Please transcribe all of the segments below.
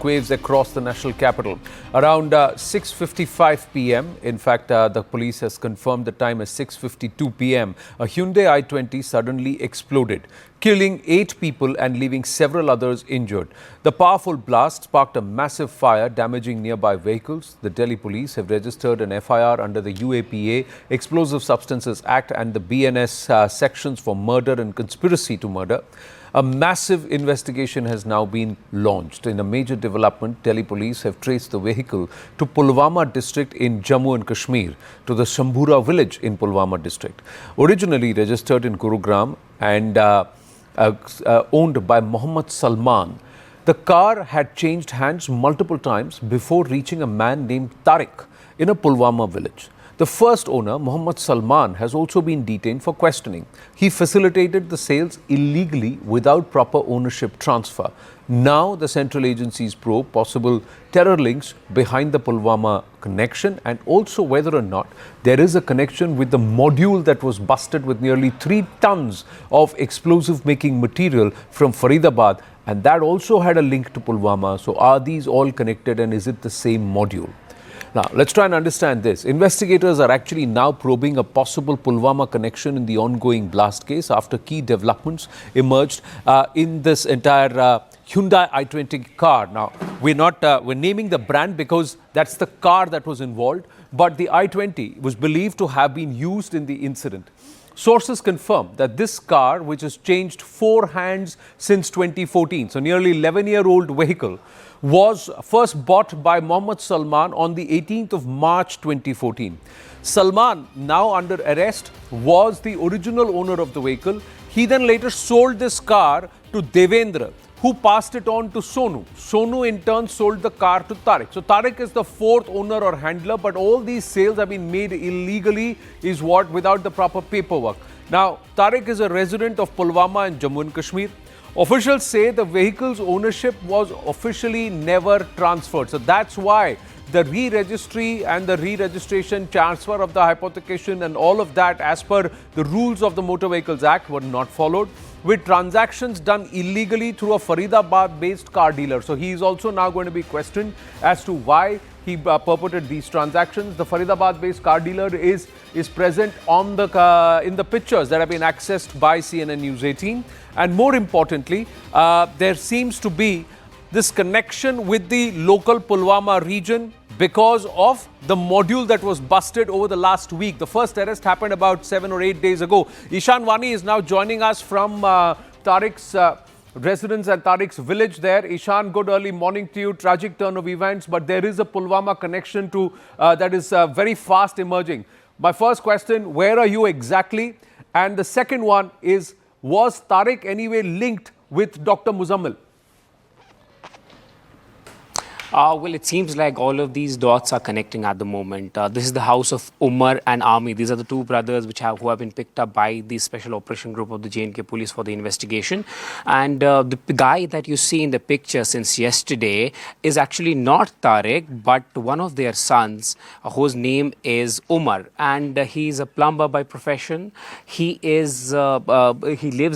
Waves across the national capital. Around 6:55 p.m. In fact, the police has confirmed the time as 6:52 p.m. A Hyundai i20 suddenly exploded, killing 8 people and leaving several others injured. The powerful blast sparked a massive fire, damaging nearby vehicles. The Delhi police have registered an FIR under the UAPA, Explosive Substances Act, and the BNS sections for murder and conspiracy to murder. A massive investigation has now been launched. In a major development, Delhi police have traced the vehicle to Pulwama district in Jammu and Kashmir, to the Shambhura village in Pulwama district. Originally registered in Gurugram and owned by Mohammed Salman, the car had changed hands multiple times before reaching a man named Tariq in a Pulwama village. The first owner, Mohammed Salman, has also been detained for questioning. He facilitated the sales illegally without proper ownership transfer. Now the central agencies probe possible terror links behind the Pulwama connection and also whether or not there is a connection with the module that was busted with nearly 3 tons of explosive making material from Faridabad, and that also had a link to Pulwama. So are these all connected, and is it the same module? Now, let's try and understand this. Investigators are actually now probing a possible Pulwama connection in the ongoing blast case after key developments emerged in this entire Hyundai i20 car. Now, we're naming the brand because that's the car that was involved, but the i20 was believed to have been used in the incident. Sources confirm that this car, which has changed 4 hands since 2014, so nearly 11-year-old vehicle, was first bought by Mohammed Salman on the 18th of March 2014. Salman, now under arrest, was the original owner of the vehicle. He then later sold this car to Devendra, who passed it on to Sonu. Sonu in turn sold the car to Tariq. So Tariq is the 4th owner or handler, but all these sales have been made illegally, is what, without the proper paperwork. Now, Tariq is a resident of Pulwama in Jammu and Kashmir. Officials say the vehicle's ownership was officially never transferred. So that's why the re-registry and the re-registration, transfer of the hypothecation and all of that as per the rules of the Motor Vehicles Act were not followed, with transactions done illegally through a Faridabad-based car dealer. So he is also now going to be questioned as to why he purported these transactions. The Faridabad-based car dealer is present on the in the pictures that have been accessed by CNN News 18. And more importantly, there seems to be this connection with the local Pulwama region because of the module that was busted over the last week. The first arrest happened about 7 or 8 days ago. Ishan Wani is now joining us from Tariq's residence at Tariq's village there. Ishan, good early morning to you. Tragic turn of events, but there is a Pulwama connection to that is very fast emerging. My first question, where are you exactly? And the second one is, was Tariq anyway linked with Dr. Muzammil? Well, it seems like all of these dots are connecting at the moment. This is the house of Umar and Amir. These are the 2 brothers who have been picked up by the Special Operation Group of the J&K Police for the investigation. And the guy that you see in the picture since yesterday is actually not Tariq, but one of their sons, whose name is Umar. And he's a plumber by profession. He lives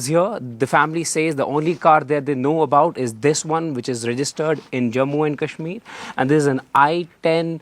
here. The family says the only car that they know about is this one, which is registered in Jammu and Kashmir. And this is an i10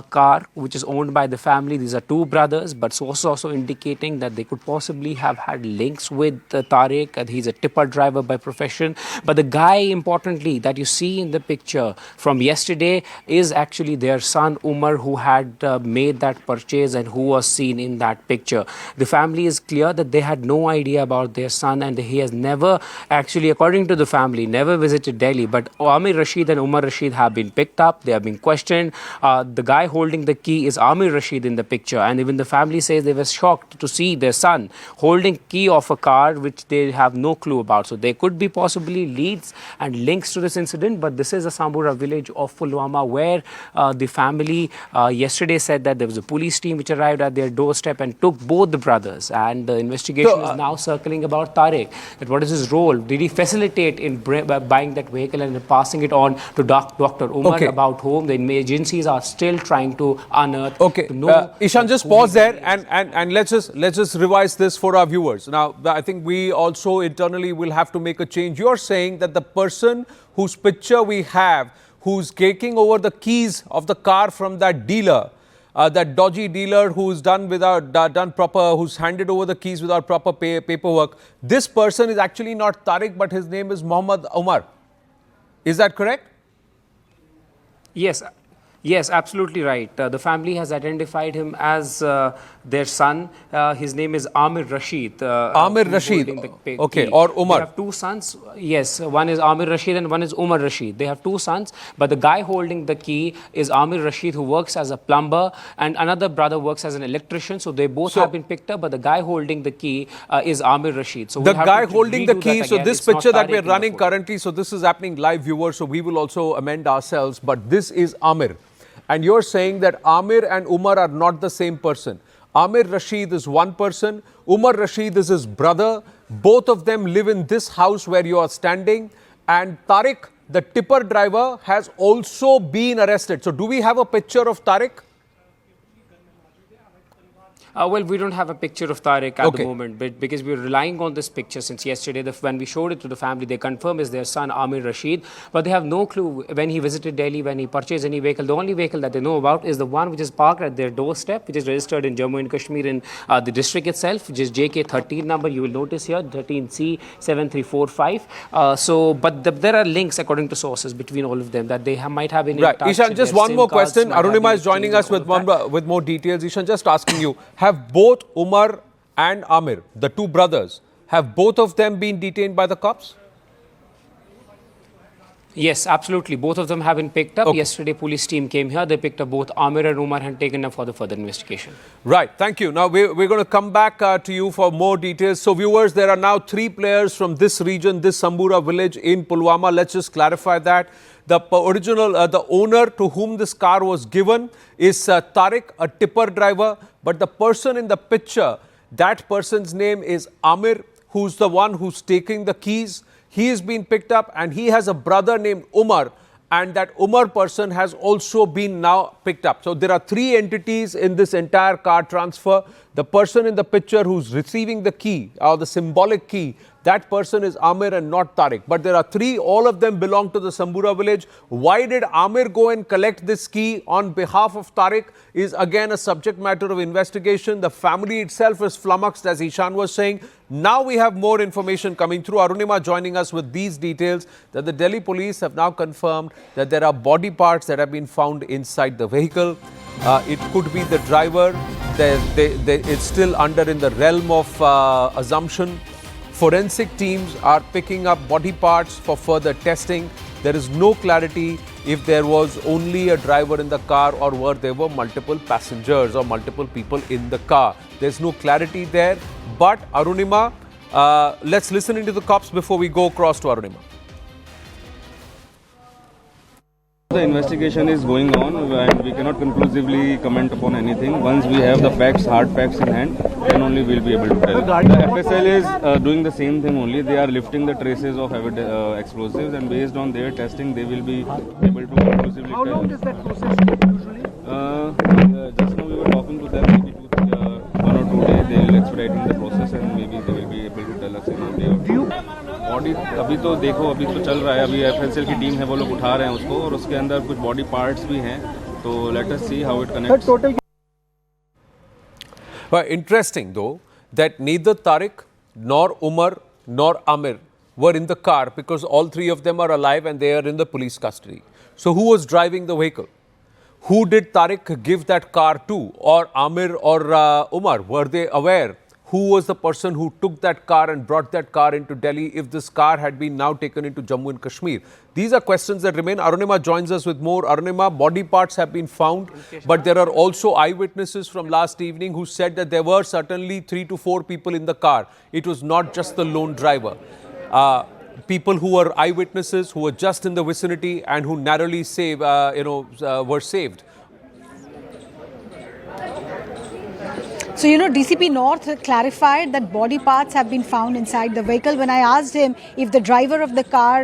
car which is owned by the family. These are 2 brothers, but it's also indicating that they could possibly have had links with Tariq. He's a tipper driver by profession. But the guy, importantly, that you see in the picture from yesterday is actually their son Umar, who had made that purchase and who was seen in that picture. The family is clear that they had no idea about their son, and he has never actually, according to the family, never visited Delhi. But Amir Rashid and Umar Rashid have been picked up. They have been questioned. The guy holding the key is Amir Rashid in the picture, and even the family says they were shocked to see their son holding key of a car which they have no clue about. So there could be possibly leads and links to this incident, but this is a Shambhura village of Pulwama where the family yesterday said that there was a police team which arrived at their doorstep and took both the brothers, and the investigation is now circling about Tariq. That what is his role? Did he facilitate in buying that vehicle and passing it on to Dr. Umar, about whom the agencies are still trying to unearth. Ishan, just pause there and let's just revise this for our viewers. Now, I think we also internally will have to make a change. You're saying that the person whose picture we have, who's taking over the keys of the car from that dealer, that dodgy dealer who's who's handed over the keys without proper paperwork. This person is actually not Tariq, but his name is Muhammad Umar. Is that correct? Yes, yes, absolutely right. The family has identified him as their son. His name is Amir Rashid. Amir Rashid. Okay, key. or Umar. They have two sons. Yes, one is Amir Rashid and one is Umar Rashid. They have two sons, but the guy holding the key is Amir Rashid, who works as a plumber, and another brother works as an electrician. So they both have been picked up, but the guy holding the key is Amir Rashid. So the guy holding the key. So this picture that we are running currently. currently, so this is happening live, viewers. So we will also amend ourselves. But this is Amir. And you're saying that Amir and Umar are not the same person. Amir Rashid is one person. Umar Rashid is his brother. Both of them live in this house where you are standing. And Tariq, the tipper driver, has also been arrested. So do we have a picture of Tariq? Well, we don't have a picture of Tariq at the moment, but because we're relying on this picture since yesterday. When we showed it to the family, they confirm is their son Amir Rashid, but they have no clue when he visited Delhi, when he purchased any vehicle. The only vehicle that they know about is the one which is parked at their doorstep, which is registered in Jammu and Kashmir in the district itself, which is JK13 number. You will notice here 13C7345. But there are links according to sources between all of them that they might have been. Right, Ishan. Just one more question. Arunima is joining us with more details. Ishan, just asking you. Have both Umar and Amir, the two brothers, have both of them been detained by the cops? Yes, absolutely. Both of them have been picked up. Yesterday, police team came here. They picked up both Amir and Umar and taken them for the further investigation. Right. Thank you. Now, we're going to come back to you for more details. So, viewers, there are now 3 players from this region, this Sambura village in Pulwama. Let's just clarify that. The owner to whom this car was given is Tariq, a tipper driver. But the person in the picture, that person's name is Amir, who's the one who's taking the keys. He is being picked up and he has a brother named Umar, and that Umar person has also been now picked up. So there are 3 entities in this entire car transfer. The person in the picture who's receiving the key or the symbolic key, that person is Amir and not Tariq. But there are 3, all of them belong to the Sambura village. Why did Amir go and collect this key on behalf of Tariq is again a subject matter of investigation. The family itself is flummoxed, as Ishan was saying. Now we have more information coming through. Arunima joining us with these details that the Delhi police have now confirmed that there are body parts that have been found inside the vehicle. It could be the driver. It's still under in the realm of assumption. Forensic teams are picking up body parts for further testing. There is no clarity if there was only a driver in the car or there were multiple passengers or multiple people in the car. There's no clarity there. But Arunima, let's listen into the cops before we go across to Arunima. The investigation is going on and we cannot conclusively comment upon anything. Once we have the facts, hard facts in hand, then only we'll be able to tell. The FSL is doing the same thing only. They are lifting the traces of explosives, and based on their testing, they will be able to conclusively tell. How long does that process take usually? Just now we were talking to them, maybe 1 or 2 days they will expedite the process and maybe they will be able to tell us in a day or 2. Body अभी तो देखो, अभी तो चल रहा है, अभी FSL की टीम है, वो लोग उठा रहे हैं उसको, और उसके अंदर कुछ बॉडी पार्ट्स भी हैं, तो let us see how it connects. Interesting though that neither Tariq nor Umar nor Amir were in the car because all 3 of them are alive and they are in the police custody. So who was driving the vehicle? Who did Tariq give that car to, or Amir or Umar? Were they aware? Who was the person who took that car and brought that car into Delhi if this car had been now taken into Jammu and Kashmir? These are questions that remain. Arunima joins us with more. Arunima, body parts have been found, but there are also eyewitnesses from last evening who said that there were certainly 3 to 4 people in the car. It was not just the lone driver. People who were eyewitnesses, who were just in the vicinity and who narrowly were saved. So, DCP North clarified that body parts have been found inside the vehicle. When I asked him if the driver of the car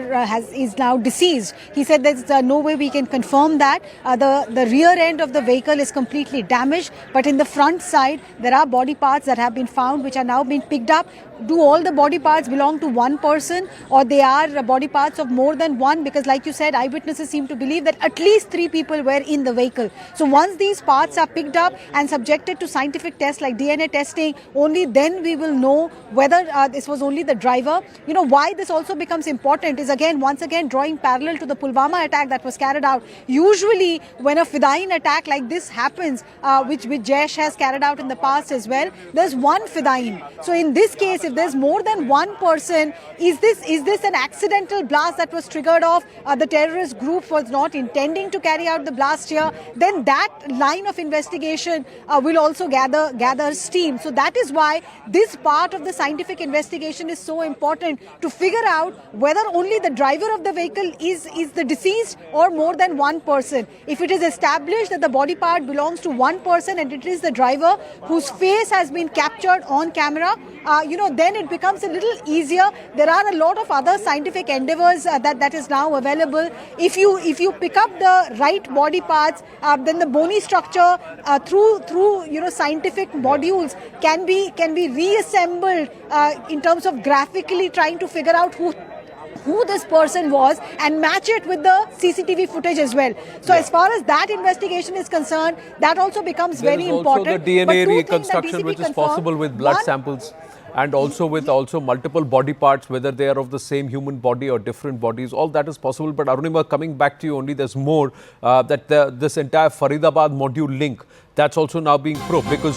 is now deceased, he said there's no way we can confirm that. The rear end of the vehicle is completely damaged, but in the front side, there are body parts that have been found, which are now being picked up. do all the body parts belong to one person, or they are body parts of more than one? Because like you said, eyewitnesses seem to believe that at least 3 people were in the vehicle. So once these parts are picked up and subjected to scientific tests like DNA testing, only then we will know whether this was only the driver. You know, why this also becomes important is once again drawing parallel to the Pulwama attack that was carried out. Usually when a fidayeen attack like this happens, which Jaish has carried out in the past as well, there's one fidayeen. So in this case, if there's more than one person, is this an accidental blast that was triggered off? The terrorist group was not intending to carry out the blast here. Then that line of investigation will also gather steam. So that is why this part of the scientific investigation is so important, to figure out whether only the driver of the vehicle is the deceased or more than one person. If it is established that the body part belongs to one person and it is the driver whose face has been captured on camera, then it becomes a little easier. There are a lot of other scientific endeavors that is now available. If you pick up the right body parts, then the bony structure through scientific modules can be reassembled in terms of graphically trying to figure out who this person was and match it with the CCTV footage as well. So as far as that investigation is concerned, that also becomes very important. There is also the DNA But two reconstruction things that which is DCP possible with blood confirmed. samples, and also with multiple body parts, whether they are of the same human body or different bodies. All that is possible. But Arunima, coming back to you only, there's more that this entire Faridabad module link, that's also now being probed, because